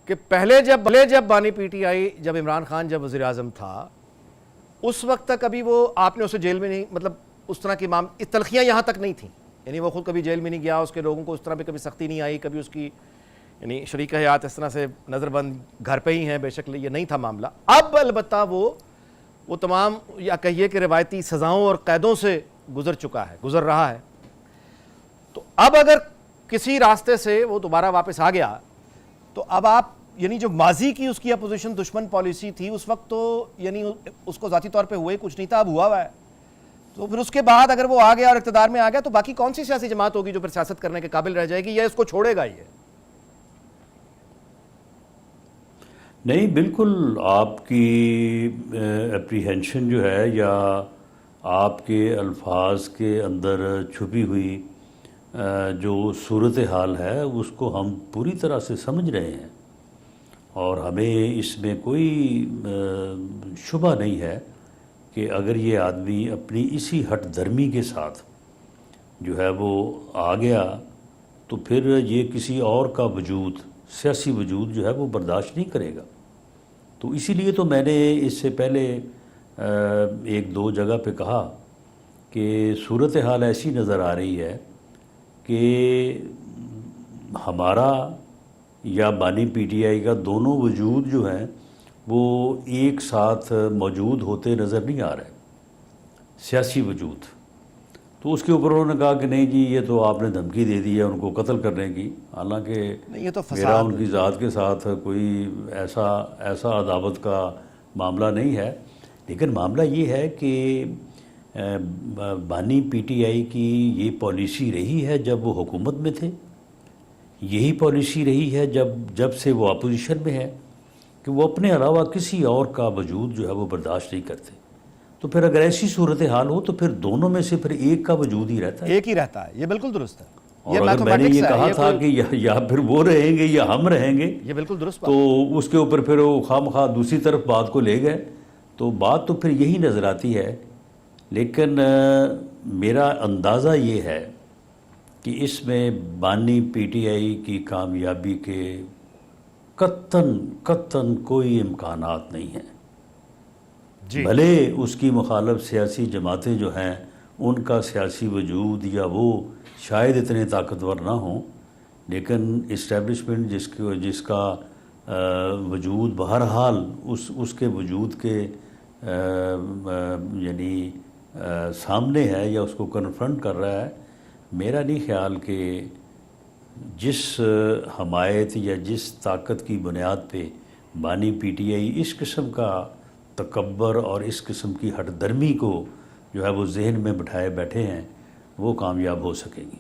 کہ پہلے جب بانی پی ٹی آئی جب عمران خان جب وزیر اعظم تھا اس وقت تک ابھی وہ آپ نے اسے جیل میں نہیں مطلب اس طرح کی تلخیاں یہاں تک نہیں تھیں، یعنی وہ خود کبھی جیل میں نہیں گیا، اس کے لوگوں کو اس طرح پہ کبھی سختی نہیں آئی، کبھی اس کی یعنی شریک حیات اس طرح سے نظر بند گھر پہ ہی ہیں، بے شک یہ نہیں تھا معاملہ۔ اب البتہ وہ تمام یا کہیے کہ روایتی سزاؤں اور قیدوں سے گزر رہا ہے، تو اب اگر کسی راستے سے وہ دوبارہ واپس آ گیا تو اب آپ یعنی جو ماضی کی اس کی اپوزیشن دشمن پالیسی تھی اس وقت تو یعنی اس کو ذاتی طور پہ ہوئے کچھ نہیں تھا، اب ہوا ہے، تو پھر اس کے بعد اگر وہ آ گیا اور اقتدار میں آ گیا تو باقی کون سی سیاسی جماعت ہوگی جو پھر سیاست کرنے کے قابل رہ جائے گی، یا اس کو چھوڑے گا یہ؟ نہیں، بالکل آپ کی اپریہنشن جو ہے یا آپ کے الفاظ کے اندر چھپی ہوئی جو صورتحال ہے اس کو ہم پوری طرح سے سمجھ رہے ہیں، اور ہمیں اس میں کوئی شبہ نہیں ہے کہ اگر یہ آدمی اپنی اسی ہٹ دھرمی کے ساتھ جو ہے وہ آ گیا تو پھر یہ کسی اور کا وجود، سیاسی وجود جو ہے وہ برداشت نہیں کرے گا۔ تو اسی لیے تو میں نے اس سے پہلے ایک دو جگہ پہ کہا کہ صورتحال ایسی نظر آ رہی ہے کہ ہمارا یا بانی پی ٹی آئی کا دونوں وجود جو ہیں وہ ایک ساتھ موجود ہوتے نظر نہیں آ رہے، سیاسی وجود۔ تو اس کے اوپر انہوں نے کہا کہ نہیں جی یہ تو آپ نے دھمکی دے دی ہے ان کو قتل کرنے کی، حالانکہ میرا ان کی ذات کے ساتھ کوئی ایسا عداوت کا معاملہ نہیں ہے، لیکن معاملہ یہ ہے کہ بانی پی ٹی آئی کی یہ پالیسی رہی ہے جب وہ حکومت میں تھے، یہی پالیسی رہی ہے جب سے وہ اپوزیشن میں ہے کہ وہ اپنے علاوہ کسی اور کا وجود جو ہے وہ برداشت نہیں کرتے۔ تو پھر اگر ایسی صورتحال ہو تو پھر دونوں میں سے پھر ایک کا وجود ہی رہتا ہے، ایک ہی رہتا ہے، یہ بالکل درست ہے۔ اور اگر میں نے یہ کہا تھا کہ یا پھر وہ رہیں گے یا ہم رہیں گے، یہ بالکل درست تو اس کے اوپر پھر وہ خواہ مخواہ دوسری طرف بات کو لے گئے، تو بات تو پھر یہی نظر آتی ہے۔ لیکن میرا اندازہ یہ ہے کہ اس میں بانی پی ٹی آئی کی کامیابی کے قطعاً کوئی امکانات نہیں ہیں، بھلے اس کی مخالف سیاسی جماعتیں جو ہیں ان کا سیاسی وجود یا وہ شاید اتنے طاقتور نہ ہوں، لیکن اسٹیبلشمنٹ جس کا وجود بہرحال اس کے وجود کے یعنی سامنے ہے یا اس کو کنفرنٹ کر رہا ہے، میرا نہیں خیال کہ جس حمایت یا جس طاقت کی بنیاد پہ بانی پی ٹی آئی اس قسم کا تکبر اور اس قسم کی ہٹ درمی کو جو ہے وہ ذہن میں بٹھائے بیٹھے ہیں وہ کامیاب ہو سکیں گی۔